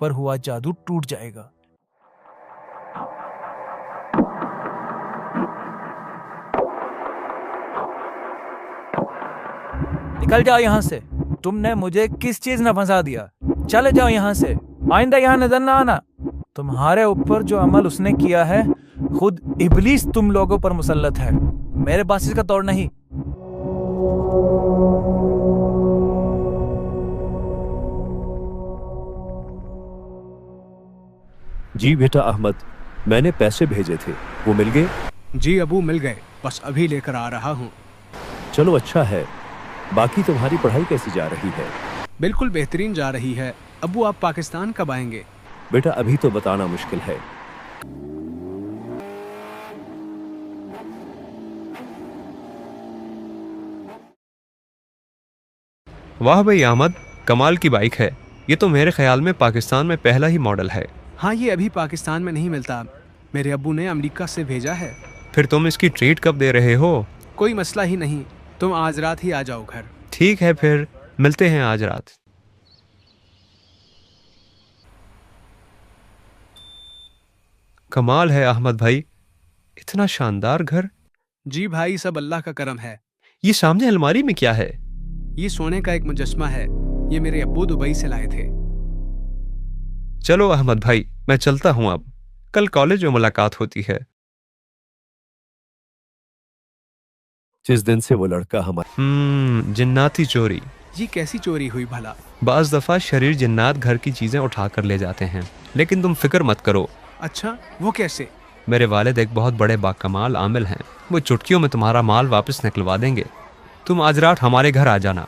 پر ہوا جادو ٹوٹ جائے گا۔ نکل جاؤ یہاں سے، تم نے مجھے کس چیز میں پھنسا دیا، چلے جاؤ یہاں سے، آئندہ یہاں نظر نہ آنا۔ تمہارے اوپر جو عمل اس نے کیا ہے، خود ابلیس تم لوگوں پر مسلط ہے، میرے پاس اس کا توڑ نہیں۔ جی بیٹا احمد، میں نے پیسے بھیجے تھے، وہ مل گئے؟ جی ابو مل گئے، بس ابھی لے کر آ رہا ہوں۔ چلو اچھا ہے، باقی تمہاری پڑھائی کیسی جا رہی ہے؟ بالکل بہترین جا رہی ہے۔ ابو آپ پاکستان کب آئیں گے؟ بیٹا ابھی تو بتانا مشکل ہے۔ واہ بھائی احمد، کمال کی بائک ہے، یہ تو میرے خیال میں پاکستان میں پہلا ہی ماڈل ہے۔ ہاں یہ ابھی پاکستان میں نہیں ملتا، میرے ابو نے امریکہ سے بھیجا ہے۔ پھر تم اس کی ٹریٹ کب دے رہے ہو؟ کوئی مسئلہ ہی نہیں، تم آج رات ہی آ جاؤ گھر۔ ٹھیک ہے پھر ملتے ہیں آج رات۔ کمال ہے احمد بھائی، اتنا شاندار گھر۔ جی بھائی سب اللہ کا کرم ہے۔ یہ سامنے الماری میں کیا ہے؟ یہ سونے کا ایک مجسمہ ہے، یہ میرے ابو دبئی سے لائے تھے۔ چلو احمد بھائی میں چلتا ہوں، اب کل کالج میں ملاقات ہوتی ہے۔ جس دن سے وہ لڑکا ہمارا جناتی چوری۔ یہ کیسی چوری ہوئی بھلا؟ بعض دفعہ شریر جنات گھر کی چیزیں اٹھا کر لے جاتے ہیں، لیکن تم فکر مت کرو۔ اچھا وہ کیسے؟ میرے والد ایک بہت بڑے باکمال عامل ہیں، وہ چٹکیوں میں تمہارا مال واپس نکلوا دیں گے۔ تم آج رات ہمارے گھر آ جانا،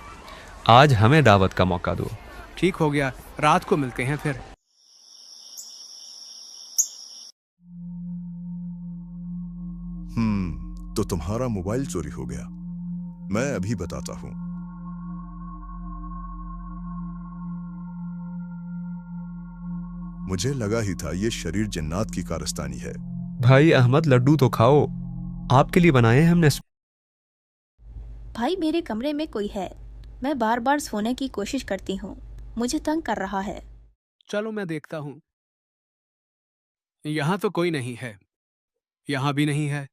آج ہمیں دعوت کا موقع دو۔ ٹھیک ہو گیا، رات کو ملتے ہیں پھر۔ تو تمہارا موبائل چوری ہو گیا، میں ابھی بتاتا ہوں۔ مجھے لگا ہی تھا یہ شریر جنات کی کارستانی ہے۔ بھائی احمد لڈو تو کھاؤ، آپ کے لیے بنائے ہم نے۔ بھائی میرے کمرے میں کوئی ہے، میں بار بار سونے کی کوشش کرتی ہوں، مجھے تنگ کر رہا ہے۔ چلو میں دیکھتا ہوں۔ یہاں تو کوئی نہیں ہے، یہاں بھی نہیں ہے،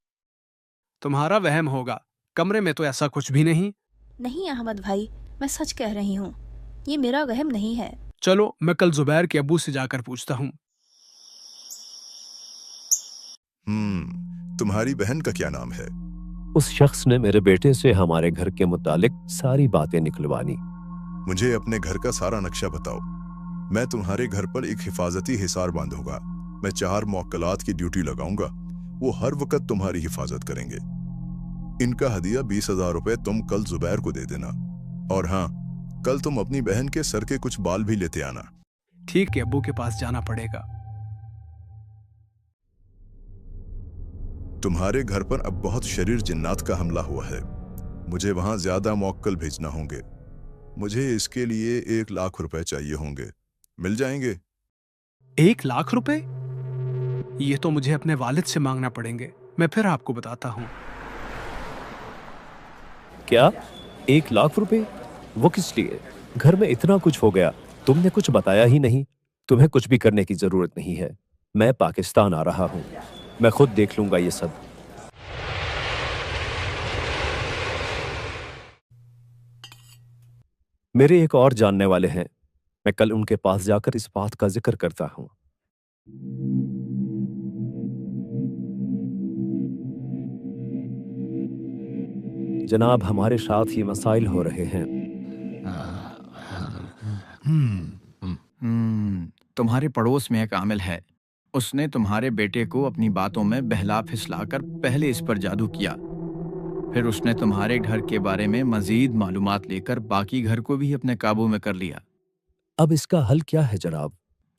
تمہارا وہم ہوگا، کمرے میں تو ایسا کچھ بھی نہیں۔ نہیں احمد بھائی، میں سچ کہہ رہی ہوں، یہ میرا وہم نہیں ہے۔ چلو میں کل زبیر کے ابو سے جا کر پوچھتا ہوں۔ تمہاری بہن کا کیا نام ہے؟ اس شخص نے میرے بیٹے سے ہمارے گھر کے متعلق ساری باتیں نکلوانی۔ مجھے اپنے گھر کا سارا نقشہ بتاؤ، میں تمہارے گھر پر ایک حفاظتی حصار باندھوں گا، میں 4 موکلات کی ڈیوٹی لگاؤں گا، وہ ہر وقت تمہاری حفاظت کریں گے۔ ان کا ہدیہ 20,000 روپے تم کل زبیر کو دے دینا، اور ہاں کل تم اپنی بہن کے سر کے کچھ بال بھی لیتے آنا۔ ٹھیک ہے، ابو کے پاس جانا پڑے گا۔ تمہارے گھر پر اب بہت شریر جنات کا حملہ ہوا ہے، مجھے وہاں زیادہ موکل بھیجنا ہوں گے، مجھے اس کے لیے 1 لاکھ روپے چاہیے ہوں گے، مل جائیں گے؟ 1 لاکھ روپے؟ یہ تو مجھے اپنے والد سے مانگنا پڑیں گے، میں پھر آپ کو بتاتا ہوں۔ کیا 1 لاکھ روپے؟ وہ کس لیے؟ گھر میں اتنا کچھ ہو گیا، تم نے کچھ بتایا ہی نہیں۔ تمہیں کچھ بھی کرنے کی ضرورت نہیں ہے، میں پاکستان آ رہا ہوں، میں خود دیکھ لوں گا یہ سب۔ میرے ایک اور جاننے والے ہیں، میں کل ان کے پاس جا کر اس بات کا ذکر کرتا ہوں۔ جناب ہمارے ساتھ یہ مسائل ہو رہے ہیں۔ تمہارے پڑوس میں ایک عامل ہے، اس نے تمہارے بیٹے کو اپنی باتوں میں بہلا پھسلا کر پہلے اس پر جادو کیا، پھر اس نے تمہارے گھر کے بارے میں مزید معلومات لے کر باقی گھر کو بھی اپنے قابو میں کر لیا۔ اب اس کا حل کیا ہے جناب؟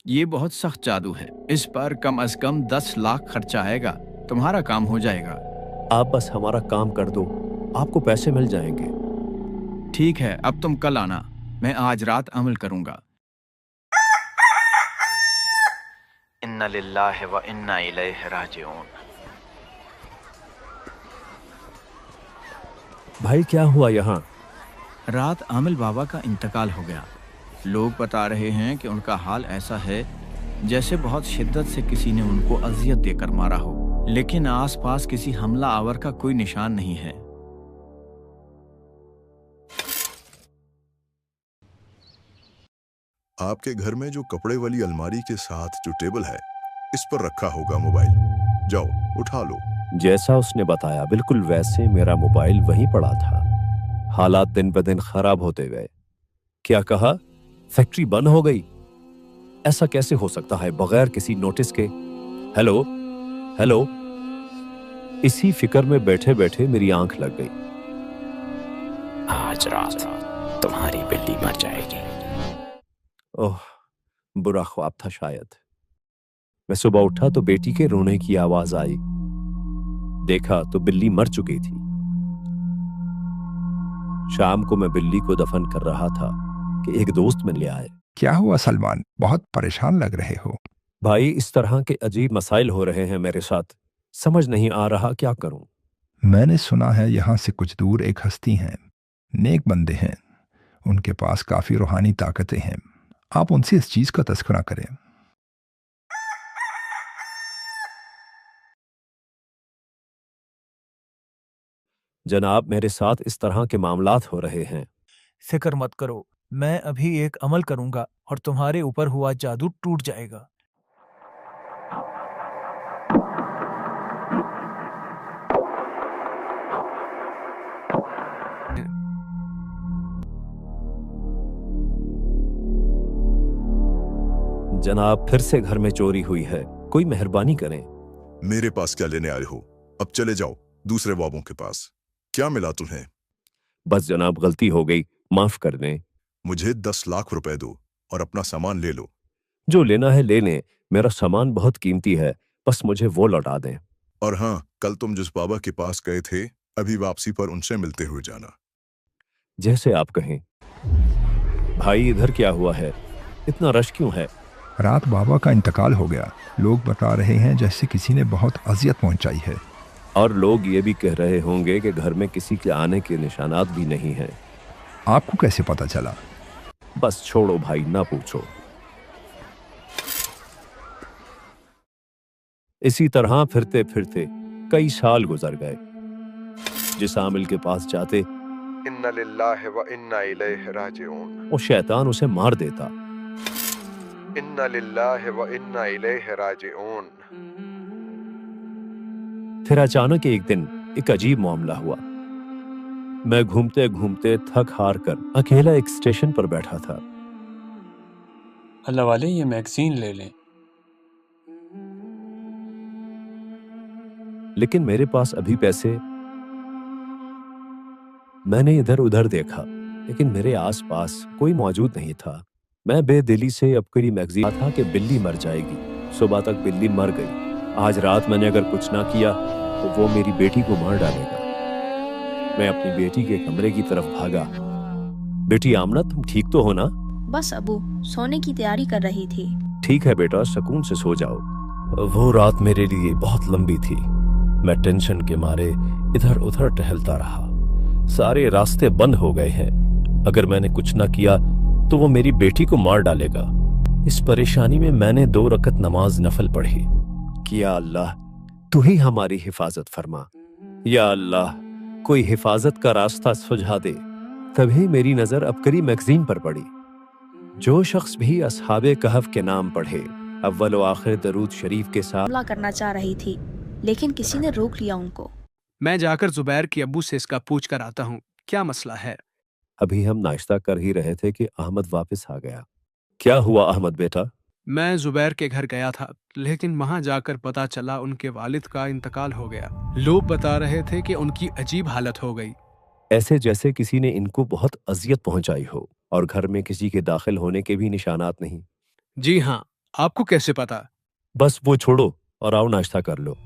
یہ بہت سخت جادو ہے، اس پر کم از کم 10 لاکھ خرچہ آئے گا، تمہارا کام ہو جائے گا۔ آپ بس ہمارا کام کر دو، آپ کو پیسے مل جائیں گے۔ ٹھیک ہے، اب تم کل آنا، میں آج رات عمل کروں گا۔ اِنَّ لِلَّهِ وَإِنَّا إِلَيْهِ رَاجِعُونَ۔ بھائی کیا ہوا یہاں؟ رات عامل بابا کا انتقال ہو گیا، लोग बता रहे हैं कि उनका हाल ऐसा है जैसे बहुत शिद्दत से किसी ने उनको अजियत देकर मारा हो, लेकिन आसपास किसी हमला आवर का कोई निशान नहीं है। आपके घर में जो कपड़े वाली अलमारी के साथ जो टेबल है, इस पर रखा होगा मोबाइल। जाओ उठा लो। जैसा उसने बताया बिल्कुल वैसे मेरा मोबाइल वहीं पड़ा था। हालात दिन ब दिन खराब होते गए। क्या कहा? फैक्ट्री बंद हो गई? ऐसा कैसे हो सकता है बगैर किसी नोटिस के? Hello hello. इसी फिक्र में बैठे बैठे मेरी आंख लग गई। आज रात तुम्हारी बिल्ली मर जाएगी। ओह, बुरा ख्वाब था शायद। मैं सुबह उठा तो बेटी के रोने की आवाज आई। देखा तो बिल्ली मर चुकी थी। शाम को मैं बिल्ली को दफन कर रहा था कि एक दोस्त मिल आए। क्या हुआ सलमान, बहुत परेशान लग रहे हो? भाई, इस तरह के अजीब मसाइल हो रहे हैं मेरे साथ, समझ नहीं आ रहा क्या करूं। मैंने सुना है यहाँ से कुछ दूर एक हस्ती हैं, नेक बंदे हैं, उनके पास काफी रूहानी ताकतें हैं। आप उनसे इस चीज का तस्करा करें। जनाब, मेरे साथ इस तरह के मामलात हो रहे हैं। फिक्र मत करो, मैं अभी एक अमल करूंगा और तुम्हारे ऊपर हुआ जादू टूट जाएगा। जनाब, फिर से घर में चोरी हुई है, कोई मेहरबानी करें। मेरे पास क्या लेने आए हो? अब चले जाओ दूसरे बाबों के पास। क्या मिला तुम्हें? बस जनाब, गलती हो गई, माफ कर दें। मुझे 10 लाख रुपए दो और अपना सामान ले लो। जो लेना है ले लें, मेरा सामान बहुत कीमती है, बस मुझे वो लौटा दें। और हाँ, कल तुम जिस बाबा के पास गए थे, अभी वापसी पर उनसे मिलते हुए जाना। जैसे आप कहें। भाई, इधर क्या हुआ है? इतना रश क्यों है? रात बाबा का इंतकाल हो गया। लोग बता रहे हैं जैसे किसी ने बहुत अजियत पहुंचाई है। और लोग ये भी कह रहे होंगे कि घर में किसी के आने के निशानात भी नहीं हैं। आपको कैसे पता चला? बस छोड़ो भाई, ना पूछो। इसी तरह फिरते फिरते कई साल गुजर गए। जिस आमिल के पास जाते, इन्ना लिल्लाहि व इन्ना इलैहि राजिऊन, वो शैतान उसे मार देता। इन्ना लिल्लाहि व इन्ना इलैहि राजिऊन। फिर अचानक एक दिन एक अजीब मामला हुआ। मैं घूमते घूमते थक हार कर अकेला एक स्टेशन पर बैठा था। अल्लाह वाले, ये मैगजीन ले लें। लेकिन मेरे पास अभी पैसे। मैंने इधर उधर देखा, लेकिन मेरे आसपास कोई मौजूद नहीं था। मैं बेदिली से अपनी मैगजीन था कि बिल्ली मर जाएगी। सुबह तक बिल्ली मर गई। आज रात मैंने अगर कुछ ना किया तो वो मेरी बेटी को मार डालेगा। मैं अपनी बेटी के कमरे की तरफ भागा। बेटी आमना, तुम ठीक तो हो ना? बस अबू, सोने की तैयारी कर रही थी। ठीक है बेटा, सुकून से सो जाओ। वो रात मेरे लिए बहुत लंबी थी। मैं टेंशन के मारे इधर उधर टहलता रहा। सारे रास्ते बंद हो गए हैं। अगर मैंने कुछ ना किया तो वो मेरी बेटी को मार डालेगा। इस परेशानी में मैंने 2 रकत नमाज नफल पढ़ी। कि या अल्लाह, तू ही हमारी हिफाजत फरमा। या अल्लाह, कोई हिफाजत का रास्ता सुझा दे। तभी मेरी नजर अबकरी मैगजीन पर पड़ी। जो शख्स भी अस्हाबे कहफ के नाम पढ़े, अव्वल व आखिर दरूद शरीफ के साथ हमला करना चाह रही थी, लेकिन किसी ने रोक लिया उनको। मैं जाकर जुबैर के अब्बू से इसका पूछ कर आता हूँ, क्या मसला है। अभी हम नाश्ता कर ही रहे थे कि अहमद वापस आ गया। क्या हुआ अहमद बेटा? मैं जुबैर के घर गया था, लेकिन वहां जाकर पता चला उनके वालिद का इंतकाल हो गया। लोग बता रहे थे कि उनकी अजीब हालत हो गई। ऐसे जैसे किसी ने इनको बहुत अजियत पहुंचाई हो, और घर में किसी के दाखिल होने के भी निशानात नहीं। जी हाँ, आपको कैसे पता? बस वो छोड़ो और आओ नाश्ता कर लो।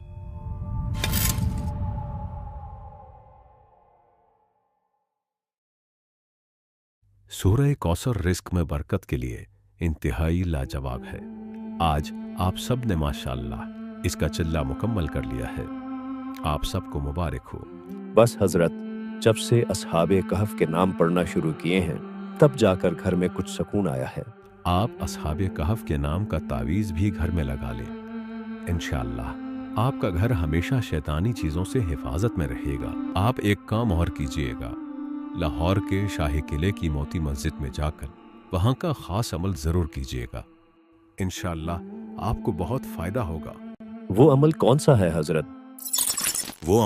सूरह कौसर रिस्क में बरकत के लिए इंतहाई लाजवाब है। आज आप सब ने माशाअल्लाह इसका चिल्ला मुकम्मल कर लिया है। आप सबको मुबारक हो। बस हजरत, जब से अस्हाबे कहफ के नाम पढ़ना शुरू किए हैं, तब जाकर घर में कुछ सुकून आया है। आप असहाबे कहफ के नाम का तावीज भी घर में लगा लें। इंशाअल्लाह आपका घर हमेशा शैतानी चीजों से हिफाजत में रहेगा। आप एक काम और कीजिएगा, लाहौर के शाही किले की मोती मस्जिद में जाकर वहां का खास अमल जरूर कीजिएगा। इंशाअल्लाह आपको बहुत फायदा होगा। वो अमल कौन सा है हजरत? वो